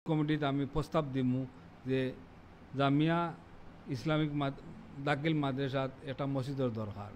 কমিটিতে আমি প্রস্তাব দিমু যে জামিয়া ইসলামিক দাখিল মাদ্রাসাত একটা মসজিদের দরকার।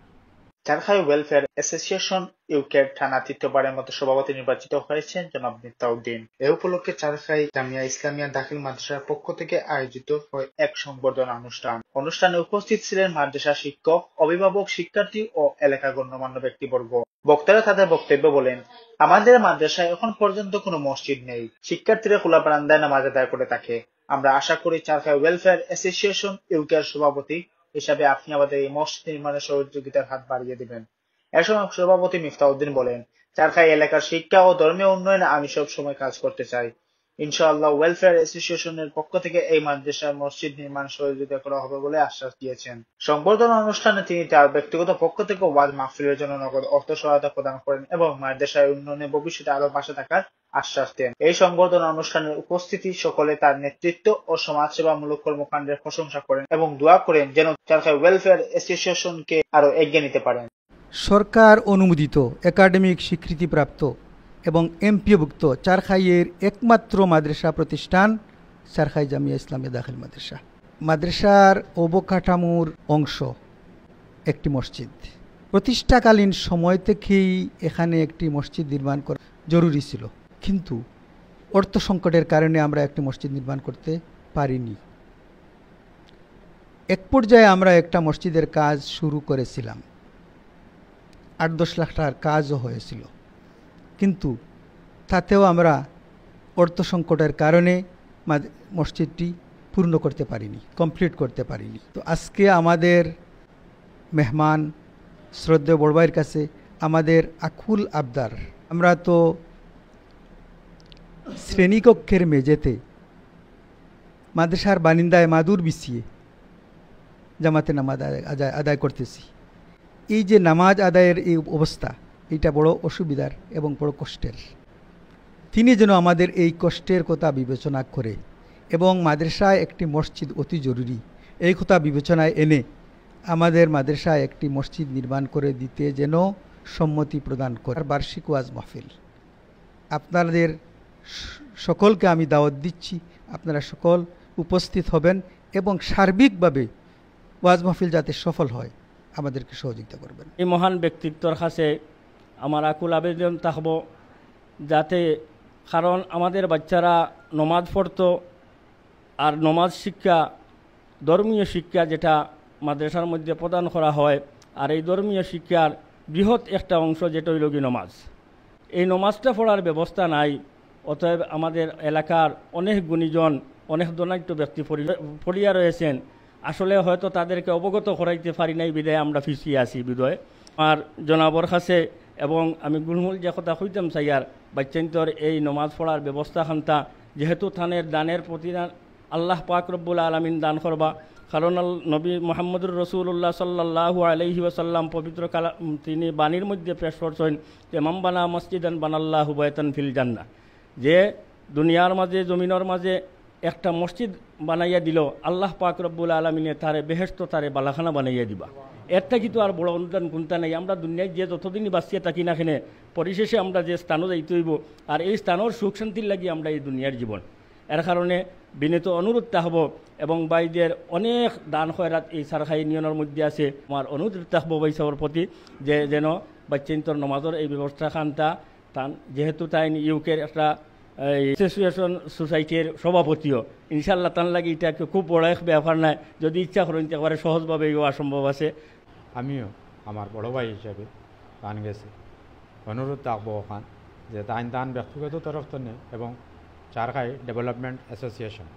চারখাই ওয়েলফেয়ার অ্যাসোসিয়েশন ইউকের টানা তৃতীয়বারের মতো সভাপতি নির্বাচিত হয়েছেন জনাব মিফতাউদ্দিন। এ উপলক্ষে চারখাই জামিয়া ইসলামিয়া দাখিল মাদ্রাসার পক্ষ থেকে আয়োজিত হয় এক সংবর্ধনা অনুষ্ঠান। অনুষ্ঠানে উপস্থিত ছিলেন মাদ্রাসা শিক্ষক, অভিভাবক, শিক্ষার্থী ও এলাকার গণ্যমান্য ব্যক্তিবর্গ। বক্তারা তাদের বক্তব্য বলেন, আমাদের মাদ্রাসায় এখন পর্যন্ত কোনো মসজিদ নেই। শিক্ষার্থীরা খোলা বারান্দায় নামাজ আদায় করে থাকে। আমরা আশা করি চারখাই ওয়েলফেয়ার অ্যাসোসিয়েশন ইউকের সভাপতি হিসাবে আপনি আমাদের এই মসজিদ নির্মাণের সহযোগিতার হাত বাড়িয়ে দিবেন। এ সময় সভাপতি মিফতাউদ্দিন বলেন, চারখাই এলাকার শিক্ষা ও ধর্মীয় উন্নয়নে আমি সব সময় কাজ করতে চাই। ইনশাআল্লাহ ওয়েলফেয়ার অ্যাসোসিয়েশনের পক্ষ থেকে এই মাদ্রাসার মসজিদ নির্মাণ সহযোগিতা করা হবে বলে আশ্বাস দিয়েছেন। সংবর্ধনা অনুষ্ঠানে তিনি তার ব্যক্তিগত পক্ষ থেকে ওয়াজ মাহফিলের জন্য নগদ অর্থ সহায়তা প্রদান করেন এবং মাদ্রাসার উন্নয়নে ভবিষ্যতে আরো পাশে থাকার আশ্বাস দেন। এই সংবর্ধনা অনুষ্ঠানের উপস্থিতি সকলে তার নেতৃত্ব ও সমাজসেবামূলক কর্মকাণ্ডের প্রশংসা করেন এবং দোয়া করেন যেন চারখাই ওয়েলফেয়ার অ্যাসোসিয়েশনকে আরো এগিয়ে নিতে পারেন। সরকার অনুমোদিত একাডেমিক স্বীকৃতিপ্রাপ্ত এবং এমপিওভুক্ত চারখাইয়ের একমাত্র মাদ্রাসা প্রতিষ্ঠান চারখাই জামিয়া ইসলামিয়া দাখিল মাদ্রাসা। মাদ্রাসার অবকাঠামোর অংশ একটি মসজিদ। প্রতিষ্ঠাকালীন সময় থেকেই এখানে একটি মসজিদ নির্মাণ করা জরুরি ছিল, কিন্তু অর্থ সংকটের কারণে আমরা একটি মসজিদ নির্মাণ করতে পারিনি। এক পর্যায়ে আমরা একটা মসজিদের কাজ শুরু করেছিলাম, 8-10 লাখ টাকার কাজও হয়েছিল, কিন্তু তাতেও আমরা অর্থ সংকটের কারণে মসজিদটি পূর্ণ করতে পারিনি, কমপ্লিট করতে পারিনি। তো আজকে আমাদের মেহমান শ্রদ্ধেয় বড় ভাইয়ের কাছে আমাদের আকুল আবদার, আমরা তো শ্রেণীকক্ষের মেঝেতে মাদ্রাসার বানিন্দায় মাদুর বিছিয়ে জামাতে নামাজ আদায় করতেছি। এই যে নামাজ আদায়ের এই অবস্থা, এটা বড় অসুবিধার এবং বড় কষ্টের। তিনি যেন আমাদের এই কষ্টের কথা বিবেচনা করে এবং মাদ্রাসায় একটি মসজিদ অতি জরুরি, এই কথা বিবেচনায় এনে আমাদের মাদ্রাসায় একটি মসজিদ নির্মাণ করে দিতে যেন সম্মতি প্রদান করে। বার্ষিক ওয়াজ মাহফিল, আপনাদের সকলকে আমি দাওয়াত দিচ্ছি, আপনারা সকল উপস্থিত হবেন এবং সার্বিকভাবে ওয়াজ মাহফিল যাতে সফল হয় আমাদেরকে সহযোগিতা করবেন। এই মহান ব্যক্তিত্বর কাছে আমার আকুল আবেদন থাকব, যাতে কারণ আমাদের বাচ্চারা নমাজ পড়তো, আর নমাজ শিক্ষা, ধর্মীয় শিক্ষা যেটা মাদ্রাসার মধ্যে প্রদান করা হয়, আর এই ধর্মীয় শিক্ষার বৃহৎ একটা অংশ যেটা হইল কি নমাজ। এই নমাজটা পড়ার ব্যবস্থা নাই। অতএব আমাদের এলাকার অনেক গুণীজন, অনেক ধনাঢ্য ব্যক্তি পড়িয়া রয়েছেন, আসলে হয়তো তাদেরকে অবগত করাইতে পারি নাই বিদায় আমরা পিছিয়ে আসি বিদয়। আর জনাবর কাছে এবং আমি গুলমুল যে কথা হইতাম চাইয়ার বাচ্চান্তর এই নমাজ পড়ার ব্যবস্থা খান্তা, যেহেতু থানের দানের প্রতিদান আল্লাহ পাক রব্বুল আলামিন দান করবা, কারণ নবী মুহাম্মদুর রাসূলুল্লাহ সাল্লাল্লাহু আলাইহি ওয়াসাল্লাম পবিত্র তিনি বাণীর মধ্যে পেশ করছেন যে মান বানা মসজিদান বানাল্লাহু বাইতান ফিল জান্নাহ, যে দুনিয়ার মাঝে জমিনের মাঝে একটা মসজিদ বানাইয়া দিল, আল্লাহ পাক রব্বুল আলামিনে তারে বেহেশত তারে বালাখানা বানাইয়া দিবা। এরটা কিন্তু আর বড় অনুদান কোনটা নাই। আমরা দুনিয়ায় যে যতদিনই বাঁচিয়ে থাকি না কেনে, পরিশেষে আমরা যে স্থানও যাইতে হইব, আর এই স্থানের সুখ শান্তির লাগি আমরা এই দুনিয়ার জীবন। এর কারণে বিনীত অনুরোধ থাকব এবং বাইদের অনেক দান খয়রাত এই চারখাই ইউনিয়নের মধ্যে আছে। আমার অনুরোধ থাকব বাইসাবর প্রতি যে যেন বাচ্চান্তর নমাজের এই ব্যবস্থা খানটা তান, যেহেতু তাই ইউকের একটা অ্যাসোসিয়েশন সোসাইটির সভাপতিও, ইনশাল্লাহ তান লাগে এটা খুব বড় এক ব্যাপার নাই, যদি ইচ্ছা করেন একেবারে সহজভাবে ইউয়া সম্ভব আছে। আমিও আমার বড় ভাই হিসাবে তান গেছে অনুরোধ থাকবো ওখান যে তান ব্যক্তিগত তরফ থেকে এবং চারখাই ডেভেলপমেন্ট অ্যাসোসিয়েশন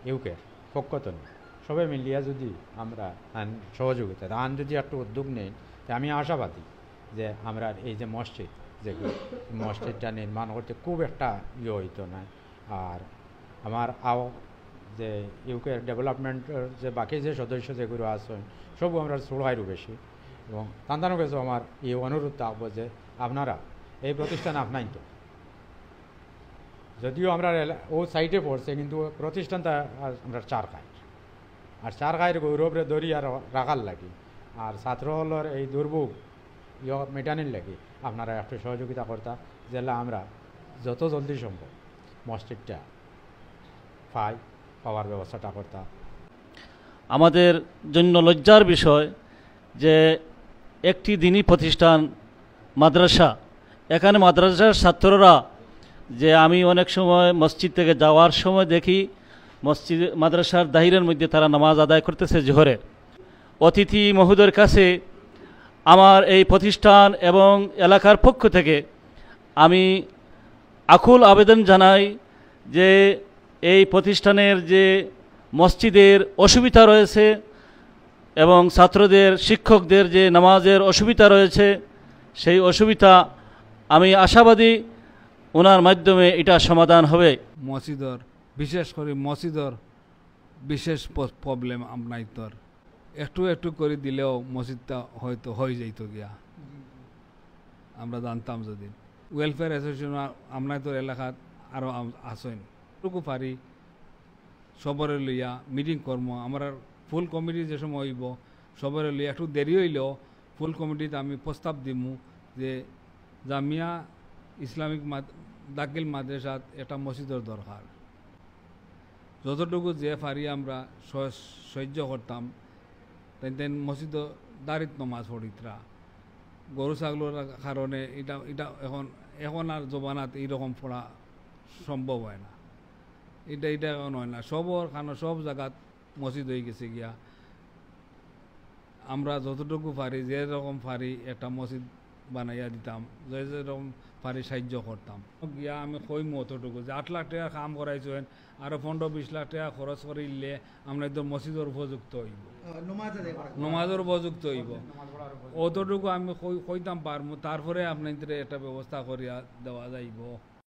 ইউকের পক্ষ থেকে সবাই মিলিয়া যদি আমরা সহযোগিতা যদি একটু উদ্যোগ নেই, আমি আশাবাদী যে আমরা এই যে মসজিদ, যেগুলো মসজিদটা নির্মাণ করতে খুব একটা হইতো না। আর আমার যে ইউকের ডেভেলপমেন্টের যে বাকি যে সদস্য যেগুলো আছেন সব আমরা ষোলোহাইরও বেশি, এবং তান্তানো কাছে আমার এই অনুরোধ থাকবো যে আপনারা এই প্রতিষ্ঠান আপনাই তো, যদিও আমরা ও সাইডে পড়ছে কিন্তু প্রতিষ্ঠানটা আমরা চারখাই, আর চারখাইয়ের গৌরবরে ধরি আর রাখার লাগি, আর ছাত্রহলের এই দুর্ভোগ মেটানির লাগি আপনারা একটু সহযোগিতা করতা, যেটা আমরা যত জলদি সম্ভব মসজিদটা পাওয়ার ব্যবস্থাটা করতাম। আমাদের জন্য লজ্জার বিষয় যে একটি দিনী প্রতিষ্ঠান মাদ্রাসা, এখানে মাদ্রাসার ছাত্ররা যে আমি অনেক সময় মসজিদ থেকে যাওয়ার সময় দেখি মসজিদ মাদ্রাসার দাহিরের মধ্যে তারা নামাজ আদায় করতেছে জোহরের। অতিথি মহোদয়ের কাছে আমার এই প্রতিষ্ঠান এবং এলাকার পক্ষ থেকে আমি আকুল আবেদন জানাই যে এই প্রতিষ্ঠানের যে মসজিদের অসুবিধা রয়েছে এবং ছাত্রদের শিক্ষকদের যে নামাজের অসুবিধা রয়েছে সেই অসুবিধা আমি আশাবাদী ওনার মাধ্যমে এটা সমাধান হবে। মসজিদর বিশেষ করে মসজিদর বিশেষ প্রবলেম আপনার তোর একটু একটু করে দিলেও মসজিদটা হয়তো হয়ে যাইতো গিয়া আমরা জানতাম যদি ওয়েলফেয়ার অ্যাসোসিয়েশন আপনার তোর এলাকাত আরও আসেন টুকু পারি সবরে লইয়া মিটিং কর্ম আমার ফুল কমিটি যে সময় হইব সবরে লইয়া একটু দেরি হইলেও ফুল কমিটিতে আমি প্রস্তাব দিমু যে জামিয়া ইসলামিক দাখিল মাদ্রাসাত একটা মসজিদের দরকার। যতটুকু যে পারি আমরা সহ্য করতাম তেন মসজিদ দাঁড়িত নমাজ পড়িতরা গরু ছাগলের কারণে এটা এটা এখন আর জবানাত এইরকম পড়া সম্ভব হয় না। এটা এখন হয় না, সব জায়গাত মসজিদ হয়ে গেছে গিয়া। আমরা যতটুকু পারি যেরকম পারি একটা মসজিদ বানাইয়া দিতাম, যেরকম পারি সাহায্য করতাম গিয়া। আমি কইম অতটুকু যে 8 লাখ টাকা কাম করাইছেন আরো 15-20 লাখ টাকা খরচ করিলে আমরা তো মসজিদের উপযুক্ত হইব, নমাজের উপযুক্ত হইব। অতটুকু আমি কইতাম পারবো, তারপরে আপনাদের একটা ব্যবস্থা করিয়া দেওয়া যাইব।